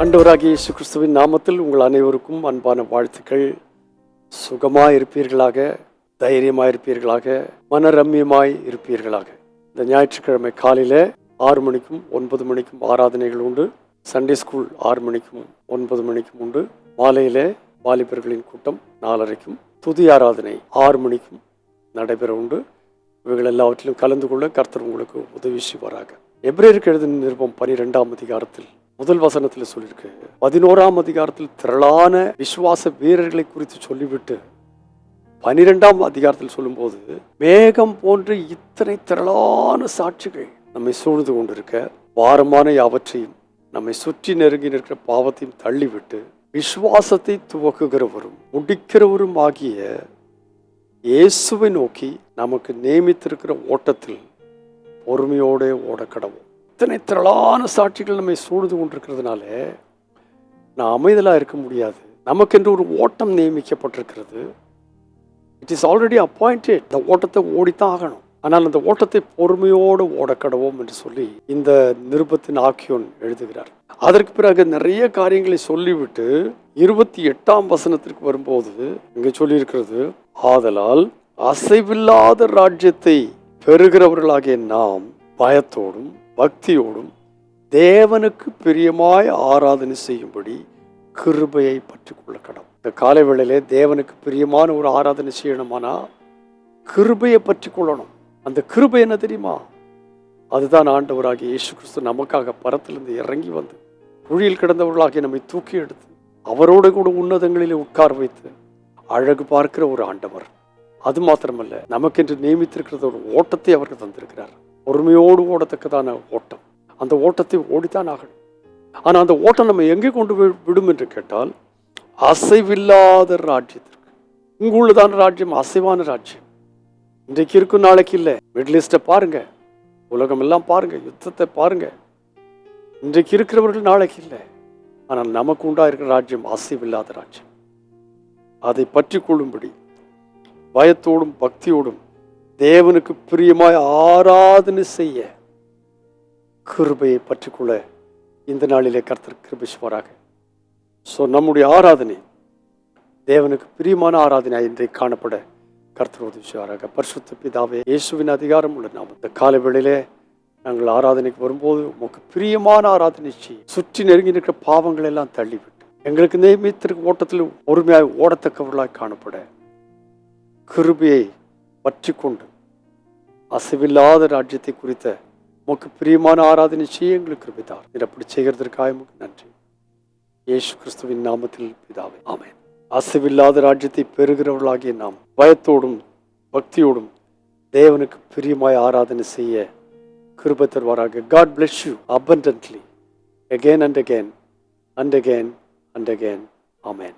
ஆண்டவராகிய இயேசு கிறிஸ்துவின் நாமத்தில் உங்கள் அனைவருக்கும் அன்பான வாழ்த்துக்கள். சுகமாய் இருப்பீர்களாக, தைரியமாய் இருப்பீர்களாக, மனரம்யமாய் இருப்பீர்களாக. இந்த ஞாயிற்றுக்கிழமை காலையில் 6 மணிக்கும் 9 மணிக்கும் ஆராதனைகள் உண்டு. சண்டே ஸ்கூல் 6 மணிக்கும் 9 மணிக்கும் உண்டு. மாலையிலே வாலிபர்களின் கூட்டம் 4:30க்கும், துதி ஆராதனை 6 மணிக்கும் நடைபெற உண்டு. இவைகள் எல்லாவற்றிலும் கலந்து கொள்ள கர்த்தர் உங்களுக்கு உதவி செய்வாராக. எபிரேயருக்கு எழுதின நிருபம் 12ஆம் அதிகாரத்தில் முதல் வசனத்தில் சொல்லியிருக்கு. 11ஆம் அதிகாரத்தில் திரளான விசுவாச வீரர்களை குறித்து சொல்லிவிட்டு 12ஆம் அதிகாரத்தில் சொல்லும்போது மேகம் போன்று இத்தனை திரளான சாட்சிகள் நம்மை சூழ்ந்து கொண்டிருக்க, பாரமான யாவற்றையும் நம்மை சுற்றி நெருங்கி நிற்கிற பாவத்தையும் தள்ளிவிட்டு விசுவாசத்தை துவக்குகிறவரும் முடிக்கிறவரும் ஆகிய இயேசுவை நோக்கி நமக்கு நியமித்திருக்கிற ஓட்டத்தில் பொறுமையோடு ஓடக்கடவும். இத்தனை திரளான சாட்சிகள் நம்மை சூழ்ந்து கொண்டிருக்கிறதுனால நான் அமைதலாக இருக்க முடியாது. நமக்கென்று ஒரு ஓட்டம் நியமிக்கப்பட்டிருக்கிறது. It is already appointed. இந்த ஓட்டத்தை ஓடித்தான் ஆகணும். ஆனால் அந்த ஓட்டத்தை பொறுமையோடு ஓடக்கடவோம் என்று சொல்லி இந்த நிருபத்தின் ஆக்கியோன் எழுதுகிறார். அதற்கு பிறகு நிறைய காரியங்களை சொல்லிவிட்டு 28ஆம் வசனத்திற்கு வரும்போது இங்கே சொல்லியிருக்கிறது, ஆதலால் அசைவில்லாத ராஜ்யத்தை பெறுகிறவர்களாகிய நாம் பயத்தோடும் பக்தியோடும் தேவனுக்கு பிரியமாய் ஆராதனை செய்யும்படி கிருபையை பற்றி கொள்ள கடவுள். இந்த காலை வேளையிலே தேவனுக்கு பிரியமான ஒரு ஆராதனை செய்யணுமானா கிருபையை பற்றி கொள்ளணும். அந்த கிருபை என்ன தெரியுமா? அதுதான் ஆண்டவராகிய இயேசு கிறிஸ்து நமக்காக பரத்திலிருந்து இறங்கி வந்து குழியில் கிடந்தவர்களாகிய நம்மை தூக்கி எடுத்து அவரோடு கூட உன்னதங்களிலே உட்கார வைத்து அழகு பார்க்கிற ஒரு ஆண்டவர். அது மாத்திரமல்ல, நமக்கென்று நியமித்திருக்கிறது ஒரு ஓட்டத்தை அவருக்கு தந்திருக்கிறார். பொறுமையோடு ஓடத்தக்கதான ஓட்டம். அந்த ஓட்டத்தை ஓடித்தான் ஆகணும். ஆனால் அந்த ஓட்டம் நம்ம எங்கே கொண்டு விடும் என்று கேட்டால் அசைவில்லாத ராஜ்யத்திற்கு. இங்குள்ளதான ராஜ்யம் அசைவான ராஜ்யம். இன்றைக்கு இருக்கும், நாளைக்கு இல்லை. மிடில் ஈஸ்டை பாருங்க, உலகம் எல்லாம் பாருங்க, யுத்தத்தை பாருங்க. இன்றைக்கு இருக்கிறவர்கள் நாளைக்கு இல்லை. ஆனால் நமக்கு உண்டா இருக்கிற ராஜ்யம் அசைவில்லாத ராஜ்யம். அதை பற்றி கொள்ளும்படி பயத்தோடும் பக்தியோடும் தேவனுக்கு பிரியமாய் ஆராதனை செய்ய கிருபையை பற்றிக்கொள்ள இந்த நாளிலே கர்த்தர் கிருபை செய்வாராக. ஸோ நம்முடைய ஆராதனை தேவனுக்கு பிரியமான ஆராதனை இன்றைக்கு காணப்பட கர்த்தர் உதவி செய்வாராக. பரிசுத்த பிதாவே, இயேசுவின் அதிகாரம் உள்ள நாம் இந்த காலை வேளையிலே நாங்கள் ஆராதனைக்கு வரும்போது உமக்கு பிரியமான ஆராதனை செய்ய சுற்றி நெருங்கி நிற்கிற பாவங்கள் எல்லாம் தள்ளிவிட்டு எங்களுக்கு நியமித்திருக்க ஓட்டத்தில் பொறுமையாய் ஓடத்தக்கவர்களாய் காணப்பட கிருபையை பற்றி கொண்டு அசைவில்லாத ராஜ்யத்தை குறித்த உமக்கு பிரியமான ஆராதனை செய்ய எங்களுக்கு கிருபைதார். இதை அப்படி செய்கிறதற்காக உமக்கு நன்றி. இயேசு கிறிஸ்துவின் நாமத்தில் பிதாவே, ஆமென். அசைவில்லாத ராஜ்யத்தை பெறுகிறவர்களாகிய நாம் பயத்தோடும் பக்தியோடும் தேவனுக்கு பிரியமாய் ஆராதனை செய்ய கிருபை தருவாராக. God bless you abundantly again and again and again and again. Amen.